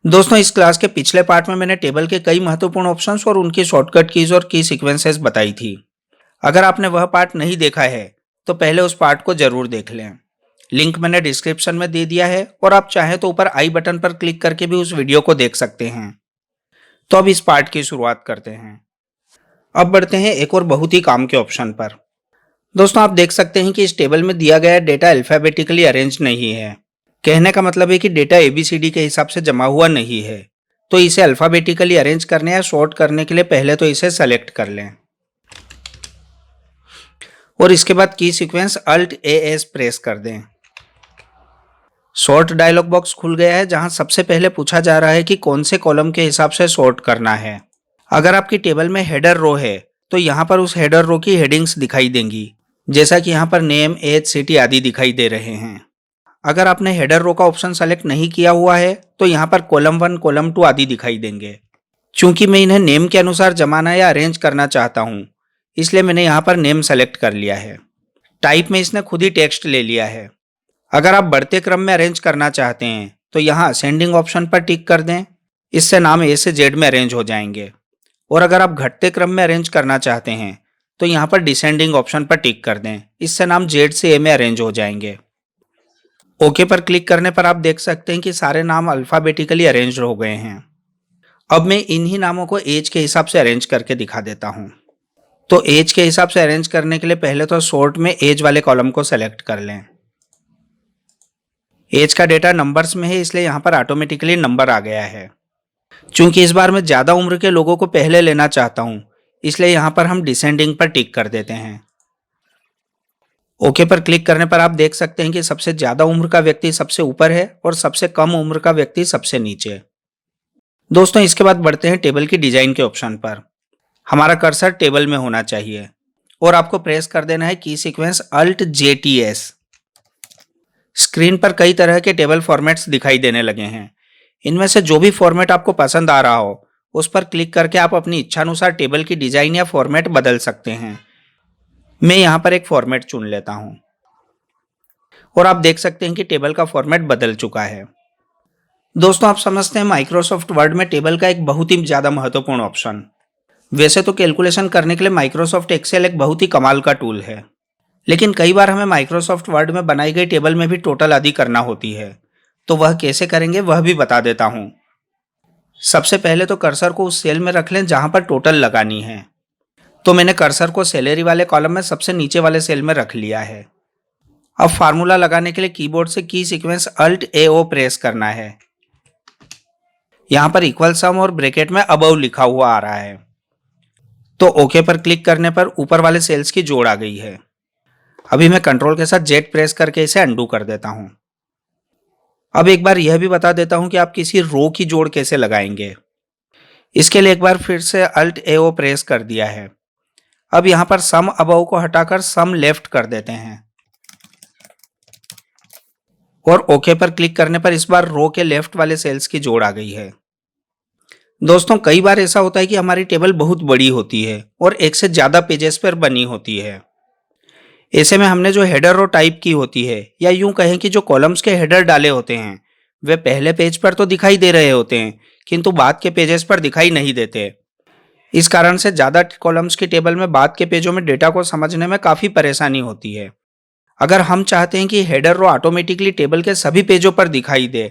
दोस्तों इस क्लास के पिछले पार्ट में मैंने टेबल के कई महत्वपूर्ण ऑप्शंस और उनकी शॉर्टकट कीज और की सीक्वेंसेस बताई थी। अगर आपने वह पार्ट नहीं देखा है तो पहले उस पार्ट को जरूर देख लें। लिंक मैंने डिस्क्रिप्शन में दे दिया है और आप चाहें तो ऊपर आई बटन पर क्लिक करके भी उस वीडियो को देख सकते हैं। तो अब इस पार्ट की शुरुआत करते हैं। अब बढ़ते हैं एक और बहुत ही काम के ऑप्शन पर। दोस्तों आप देख सकते हैं कि इस टेबल में दिया गया डेटा अल्फाबेटिकली अरेंज नहीं है। कहने का मतलब है कि डेटा एबीसीडी के हिसाब से जमा हुआ नहीं है। तो इसे अल्फाबेटिकली अरेंज करने या सॉर्ट करने के लिए पहले तो इसे सेलेक्ट कर लें और इसके बाद की sequence alt A S press कर दें। सॉर्ट डायलॉग बॉक्स खुल गया है जहां सबसे पहले पूछा जा रहा है कि कौन से कॉलम के हिसाब से सॉर्ट करना है। अगर आपकी टेबल में हेडर रो है तो यहाँ पर उस हेडर रो की हेडिंग्स दिखाई देंगी, जैसा कि यहाँ पर नेम, एज, सिटी आदि दिखाई दे रहे हैं। अगर आपने हेडर रो का ऑप्शन सेलेक्ट नहीं किया हुआ है तो यहाँ पर कॉलम 1, कॉलम 2 आदि दिखाई देंगे। चूंकि मैं इन्हें नेम के अनुसार जमाना या अरेंज करना चाहता हूँ, इसलिए मैंने यहाँ पर नेम सेलेक्ट कर लिया है। टाइप में इसने खुद ही टेक्स्ट ले लिया है। अगर आप बढ़ते क्रम में अरेंज करना चाहते हैं तो यहाँ असेंडिंग ऑप्शन पर टिक कर दें। इससे नाम ए से जेड में अरेंज हो जाएंगे। और अगर आप घटते क्रम में अरेंज करना चाहते हैं तो यहाँ पर डिसेंडिंग ऑप्शन पर टिक कर दें। इससे नाम जेड से ए में अरेंज हो जाएंगे। ओके पर क्लिक करने पर आप देख सकते हैं कि सारे नाम अल्फाबेटिकली अरेंज हो गए हैं। अब मैं इन्हीं नामों को एज के हिसाब से अरेंज करके दिखा देता हूं। तो एज के हिसाब से अरेंज करने के लिए पहले तो सॉर्ट में एज वाले कॉलम को सेलेक्ट कर लें। एज का डेटा नंबर्स में है, इसलिए यहां पर ऑटोमेटिकली नंबर आ गया है। चूंकि इस बार मैं ज्यादा उम्र के लोगों को पहले लेना चाहता हूं, इसलिए यहां पर हम डिसेंडिंग पर टिक कर देते हैं। ओके पर क्लिक करने पर आप देख सकते हैं कि सबसे ज्यादा उम्र का व्यक्ति सबसे ऊपर है और सबसे कम उम्र का व्यक्ति सबसे नीचे। दोस्तों इसके बाद बढ़ते हैं टेबल की डिजाइन के ऑप्शन पर। हमारा कर्सर टेबल में होना चाहिए और आपको प्रेस कर देना है की सीक्वेंस अल्ट JTS। स्क्रीन पर कई तरह के टेबल फॉर्मेट्स दिखाई देने लगे हैं। इनमें से जो भी फॉर्मेट आपको पसंद आ रहा हो उस पर क्लिक करके आप अपनी इच्छानुसार टेबल की डिजाइन या फॉर्मेट बदल सकते हैं। मैं यहाँ पर एक फॉर्मेट चुन लेता हूँ और आप देख सकते हैं कि टेबल का फॉर्मेट बदल चुका है। दोस्तों आप समझते हैं माइक्रोसॉफ्ट वर्ड में टेबल का एक बहुत ही ज्यादा महत्वपूर्ण ऑप्शन। वैसे तो कैलकुलेशन करने के लिए माइक्रोसॉफ्ट एक्सेल एक बहुत ही कमाल का टूल है, लेकिन कई बार हमें माइक्रोसॉफ्ट वर्ड में बनाई गई टेबल में भी टोटल आदि करना होती है। तो वह कैसे करेंगे वह भी बता देता हूं। सबसे पहले तो कर्सर को उस सेल में रख लें जहां पर टोटल लगानी है। तो मैंने कर्सर को सैलरी वाले कॉलम में सबसे नीचे वाले सेल में रख लिया है। अब फार्मूला लगाने के लिए कीबोर्ड से की सीक्वेंस अल्ट AO प्रेस करना है। यहां पर इक्वल सम और ब्रैकेट में अबव लिखा हुआ आ रहा है। तो ओके पर क्लिक करने पर ऊपर वाले सेल्स की जोड़ आ गई है। अभी मैं कंट्रोल के साथ जेड प्रेस करके इसे अंडू कर देता हूं। अब एक बार यह भी बता देता हूं कि आप किसी रो की जोड़ कैसे लगाएंगे। इसके लिए एक बार फिर से अल्ट AO प्रेस कर दिया है। अब यहां पर सम अबव को हटाकर सम लेफ्ट कर देते हैं और ओके पर क्लिक करने पर इस बार रो के लेफ्ट वाले सेल्स की जोड़ आ गई है। दोस्तों कई बार ऐसा होता है कि हमारी टेबल बहुत बड़ी होती है और एक से ज्यादा पेजेस पर बनी होती है। ऐसे में हमने जो हेडर रो टाइप की होती है या यूं कहें कि जो कॉलम्स के हेडर डाले होते हैं वे पहले पेज पर तो दिखाई दे रहे होते हैं, किंतु बाद के पेजेस पर दिखाई नहीं देते। इस कारण से ज्यादा कॉलम्स की टेबल में बाद के पेजों में डेटा को समझने में काफी परेशानी होती है। अगर हम चाहते हैं कि हेडर रो ऑटोमेटिकली टेबल के सभी पेजों पर दिखाई दे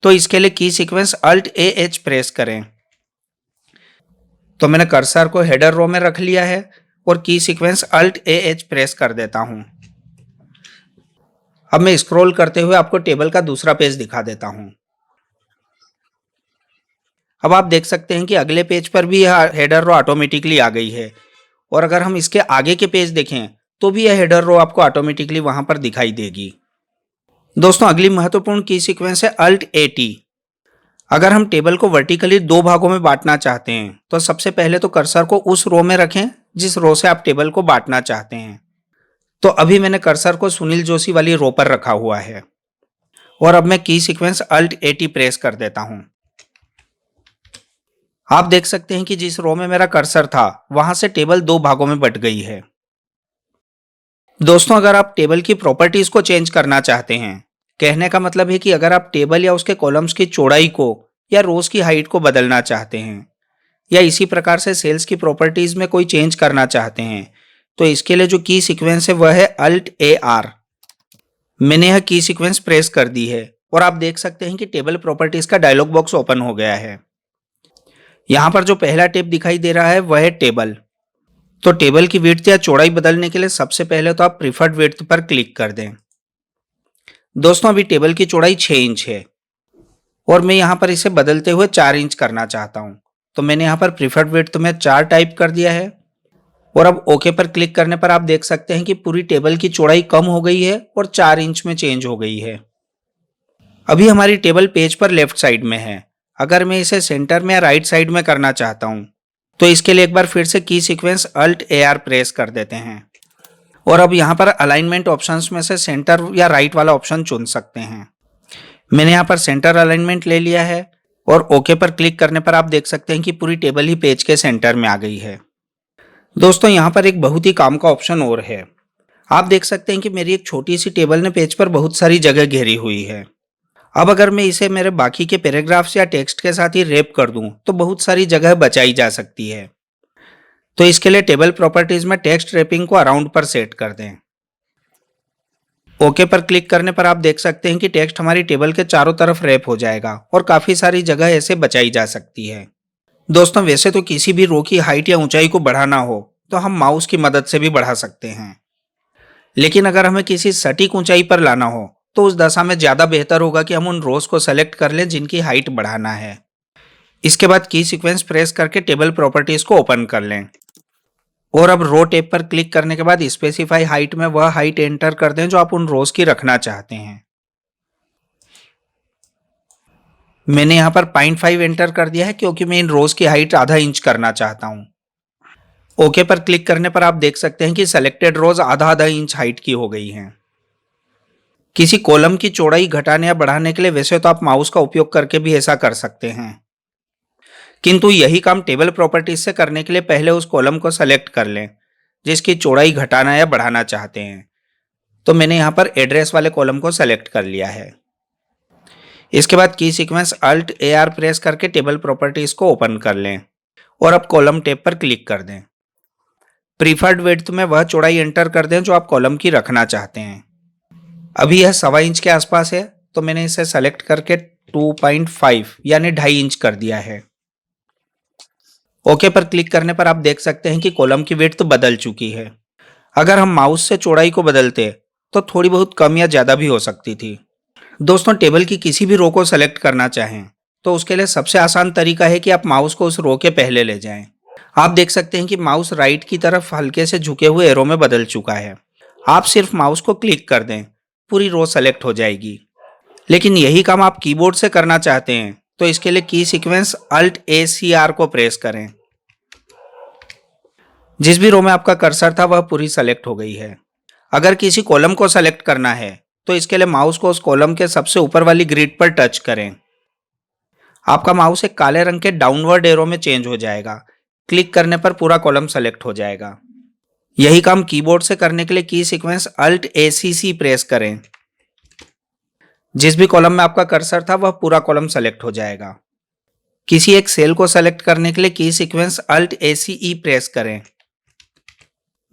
तो इसके लिए की सीक्वेंस अल्ट AH प्रेस करें। तो मैंने कर्सर को हेडर रो में रख लिया है और की सीक्वेंस अल्ट AH प्रेस कर देता हूं। अब मैं स्क्रॉल करते हुए आपको टेबल का दूसरा पेज दिखा देता हूं। अब आप देख सकते हैं कि अगले पेज पर भी यह हेडर रो ऑटोमेटिकली आ गई है और अगर हम इसके आगे के पेज देखें तो भी यह हेडर रो आपको ऑटोमेटिकली वहां पर दिखाई देगी। दोस्तों अगली महत्वपूर्ण की सीक्वेंस है अल्ट AT। अगर हम टेबल को वर्टिकली दो भागों में बांटना चाहते हैं तो सबसे पहले तो कर्सर को उस रो में रखें जिस रो से आप टेबल को बांटना चाहते हैं। तो अभी मैंने कर्सर को सुनील जोशी वाली रो पर रखा हुआ है और अब मैं की सीक्वेंस अल्ट AT प्रेस कर देता हूं। आप देख सकते हैं कि जिस रो में मेरा कर्सर था वहां से टेबल दो भागों में बट गई है। दोस्तों अगर आप टेबल की प्रॉपर्टीज को चेंज करना चाहते हैं, कहने का मतलब है कि अगर आप टेबल या उसके कॉलम्स की चौड़ाई को या रोज की हाइट को बदलना चाहते हैं, या इसी प्रकार से सेल्स की प्रॉपर्टीज में कोई चेंज करना चाहते हैं, तो इसके लिए जो की सीक्वेंस है वह है अल्ट ए आर। मैंने यह की सीक्वेंस प्रेस कर दी है और आप देख सकते हैं कि टेबल प्रॉपर्टीज का डायलॉग बॉक्स ओपन हो गया है। यहाँ पर जो पहला टैब दिखाई दे रहा है वह है टेबल। तो टेबल की विड्थ या चौड़ाई बदलने के लिए सबसे पहले तो आप प्रीफर्ड विड्थ पर क्लिक कर दें। दोस्तों अभी टेबल की चौड़ाई 6 इंच है और मैं यहाँ पर इसे बदलते हुए 4 इंच करना चाहता हूँ। तो मैंने यहाँ पर प्रीफर्ड विड्थ में 4 टाइप कर दिया है और अब ओके पर क्लिक करने पर आप देख सकते हैं कि पूरी टेबल की चौड़ाई कम हो गई है और 4 इंच में चेंज हो गई है। अभी हमारी टेबल पेज पर लेफ्ट साइड में है। अगर मैं इसे सेंटर में या राइट साइड में करना चाहता हूँ तो इसके लिए एक बार फिर से की sequence alt A R press कर देते हैं और अब यहाँ पर अलाइनमेंट ऑप्शंस में से सेंटर या राइट वाला ऑप्शन चुन सकते हैं। मैंने यहाँ पर सेंटर अलाइनमेंट ले लिया है और ओके पर क्लिक करने पर आप देख सकते हैं कि पूरी टेबल ही पेज के सेंटर में आ गई है। दोस्तों यहाँ पर एक बहुत ही काम का ऑप्शन और है। आप देख सकते हैं कि मेरी एक छोटी सी टेबल ने पेज पर बहुत सारी जगह घेरी हुई है। अब अगर मैं इसे मेरे बाकी के पैराग्राफ्स या टेक्स्ट के साथ ही रैप कर दूं तो बहुत सारी जगह बचाई जा सकती है। तो इसके लिए टेबल प्रॉपर्टीज में टेक्स्ट रैपिंग को अराउंड पर सेट कर दें। ओके पर क्लिक करने पर आप देख सकते हैं कि टेक्स्ट हमारी टेबल के चारों तरफ रैप हो जाएगा और काफी सारी जगह ऐसे बचाई जा सकती है। दोस्तों वैसे तो किसी भी रो की हाइट या ऊंचाई को बढ़ाना हो तो हम माउस की मदद से भी बढ़ा सकते हैं, लेकिन अगर हमें किसी सटीक ऊंचाई पर लाना हो तो उस दशा में ज्यादा बेहतर होगा कि हम उन रोज को सेलेक्ट कर लें जिनकी हाइट बढ़ाना है। इसके बाद की सीक्वेंस प्रेस करके टेबल प्रॉपर्टीज को ओपन कर लें और अब रो टैब पर क्लिक करने के बाद स्पेसिफाई हाइट में वह हाइट एंटर कर दें जो आप उन रोज की रखना चाहते हैं। मैंने यहाँ पर 0.5 एंटर कर दिया है क्योंकि मैं इन रोज की हाइट आधा इंच करना चाहता हूँ। ओके पर क्लिक करने पर आप देख सकते हैं कि सेलेक्टेड रोज आधा आधा इंच हाइट की हो गई हैं। किसी कॉलम की चौड़ाई घटाने या बढ़ाने के लिए वैसे तो आप माउस का उपयोग करके भी ऐसा कर सकते हैं, किंतु यही काम टेबल प्रॉपर्टीज से करने के लिए पहले उस कॉलम को सेलेक्ट कर लें जिसकी चौड़ाई घटाना या बढ़ाना चाहते हैं। तो मैंने यहाँ पर एड्रेस वाले कॉलम को सेलेक्ट कर लिया है। इसके बाद की sequence alt A R press करके टेबल प्रॉपर्टीज को ओपन कर लें और अब कॉलम टैब पर क्लिक कर दें। प्रीफर्ड विड्थ में वह चौड़ाई एंटर कर दें जो आप कॉलम की रखना चाहते हैं। अभी यह 1.25 इंच के आसपास है तो मैंने इसे सेलेक्ट करके 2.5 यानी 2.5 इंच कर दिया है। ओके पर क्लिक करने पर आप देख सकते हैं कि कॉलम की विड्थ बदल चुकी है। अगर हम माउस से चौड़ाई को बदलते तो थोड़ी बहुत कम या ज्यादा भी हो सकती थी। दोस्तों टेबल की किसी भी रो को सेलेक्ट करना चाहें तो उसके लिए सबसे आसान तरीका है कि आप माउस को उस रो के पहले ले जाएं। आप देख सकते हैं कि माउस राइट की तरफ हल्के से झुके हुए एरो में बदल चुका है। आप सिर्फ माउस को क्लिक कर दें, पूरी रो सेलेक्ट हो जाएगी। लेकिन यही काम आप कीबोर्ड से करना चाहते हैं तो इसके लिए की सीक्वेंस अल्ट ए सी आर को प्रेस करें। जिस भी रो में आपका कर्सर था वह पूरी सेलेक्ट हो गई है। अगर किसी कॉलम को सेलेक्ट करना है तो इसके लिए माउस को उस कॉलम के सबसे ऊपर वाली ग्रिड पर टच करें। आपका माउस एक काले रंग के डाउनवर्ड एरो में चेंज हो जाएगा। क्लिक करने पर पूरा कॉलम सेलेक्ट हो जाएगा। यही काम कीबोर्ड से करने के लिए की सीक्वेंस अल्ट ए सी सी प्रेस करें। जिस भी कॉलम में आपका कर्सर था वह पूरा कॉलम सेलेक्ट हो जाएगा। किसी एक सेल को सेलेक्ट करने के लिए की सीक्वेंस अल्ट ए सी ई प्रेस करें।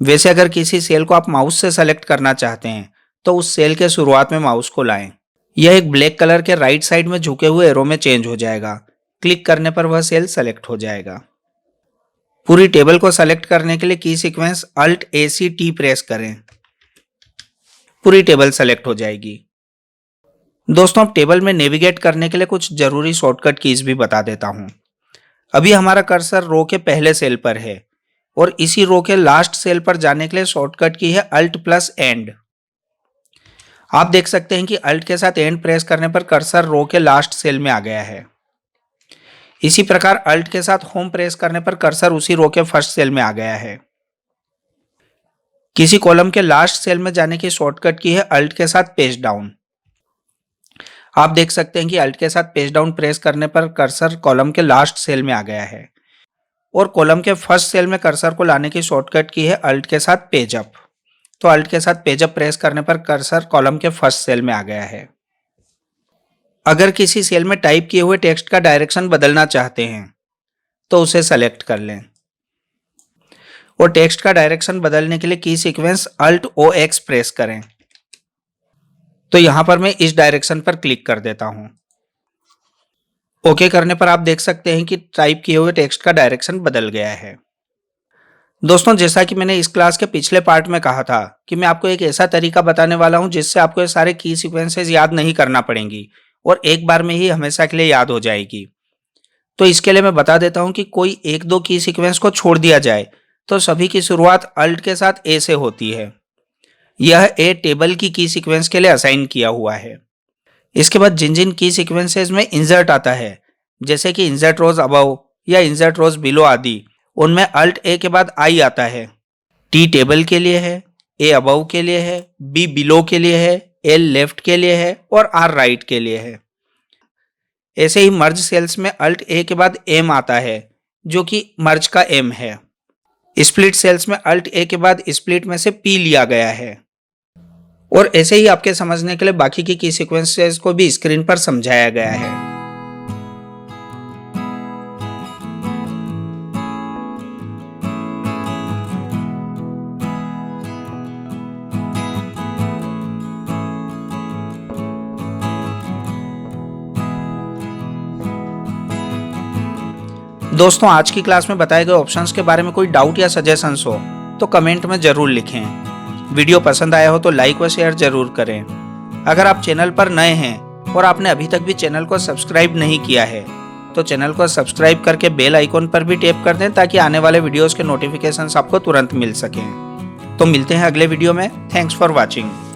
वैसे अगर किसी सेल को आप माउस से सेलेक्ट करना चाहते हैं तो उस सेल के शुरुआत में माउस को लाएं। यह एक ब्लैक कलर के राइट साइड में झुके हुए एरो में चेंज हो जाएगा। क्लिक करने पर वह सेल सेलेक्ट हो जाएगा। पूरी टेबल को सेलेक्ट करने के लिए की सीक्वेंस अल्ट ए सी टी प्रेस करें। पूरी टेबल सेलेक्ट हो जाएगी। दोस्तों अब टेबल में नेविगेट करने के लिए कुछ जरूरी शॉर्टकट कीज भी बता देता हूं। अभी हमारा कर्सर रो के पहले सेल पर है और इसी रो के लास्ट सेल पर जाने के लिए शॉर्टकट की है अल्ट प्लस एंड। आप देख सकते हैं कि अल्ट के साथ एंड प्रेस करने पर कर्सर रो के लास्ट सेल में आ गया है। इसी प्रकार अल्ट के साथ होम प्रेस करने पर कर्सर उसी रो के फर्स्ट सेल में आ गया है। किसी कॉलम के लास्ट सेल में जाने की शॉर्टकट की है अल्ट के साथ पेज डाउन। आप देख सकते हैं कि अल्ट के साथ पेज डाउन प्रेस करने पर कर्सर कॉलम के लास्ट सेल में आ गया है और कॉलम के फर्स्ट सेल में कर्सर को लाने की शॉर्टकट की है अल्ट के साथ पेज अप। तो अल्ट के साथ पेज अप प्रेस करने पर कर्सर कॉलम के फर्स्ट सेल में आ गया है। अगर किसी सेल में टाइप किए हुए टेक्स्ट का डायरेक्शन बदलना चाहते हैं तो उसे सेलेक्ट कर लें और टेक्स्ट का डायरेक्शन बदलने के लिए की sequence Alt O X press करें। तो यहां पर मैं इस डायरेक्शन पर क्लिक कर देता हूं। ओके करने पर आप देख सकते हैं कि टाइप किए हुए टेक्स्ट का डायरेक्शन बदल गया है। दोस्तों, जैसा कि मैंने इस क्लास के पिछले पार्ट में कहा था कि मैं आपको एक ऐसा तरीका बताने वाला हूं जिससे आपको ये सारे की सीक्वेंसेस याद नहीं करना पड़ेंगी और एक बार में ही हमेशा के लिए याद हो जाएगी। तो इसके लिए मैं बता देता हूं कि कोई एक दो की सीक्वेंस को छोड़ दिया जाए तो सभी की शुरुआत अल्ट के साथ ए से होती है। यह ए टेबल की सीक्वेंस के लिए असाइन किया हुआ है। इसके बाद जिन जिन की सीक्वेंसेस में इंसर्ट आता है, जैसे कि इंसर्ट रोज अबव या इंसर्ट रोज बिलो आदि, उनमें अल्ट ए के बाद आई आता है। टी टेबल के लिए है, ए अबव के लिए है, बी बिलो के लिए है, एल लेफ्ट के लिए है और आर राइट के लिए है। ऐसे ही मर्ज सेल्स में अल्ट ए के बाद एम आता है जो कि मर्ज का एम है। स्प्लिट सेल्स में अल्ट ए के बाद स्प्लिट में से पी लिया गया है। और ऐसे ही आपके समझने के लिए बाकी की सीक्वेंसेस को भी स्क्रीन पर समझाया गया है। दोस्तों, आज की क्लास में बताए गए ऑप्शंस के बारे में कोई डाउट या सजेशंस हो तो कमेंट में जरूर लिखें। वीडियो पसंद आया हो तो लाइक व शेयर जरूर करें। अगर आप चैनल पर नए हैं और आपने अभी तक भी चैनल को सब्सक्राइब नहीं किया है तो चैनल को सब्सक्राइब करके बेल आइकॉन पर भी टैप कर दें ताकि आने वाले वीडियोस के नोटिफिकेशंस आपको तुरंत मिल सकें। तो मिलते हैं अगले वीडियो में। Thanks for watching.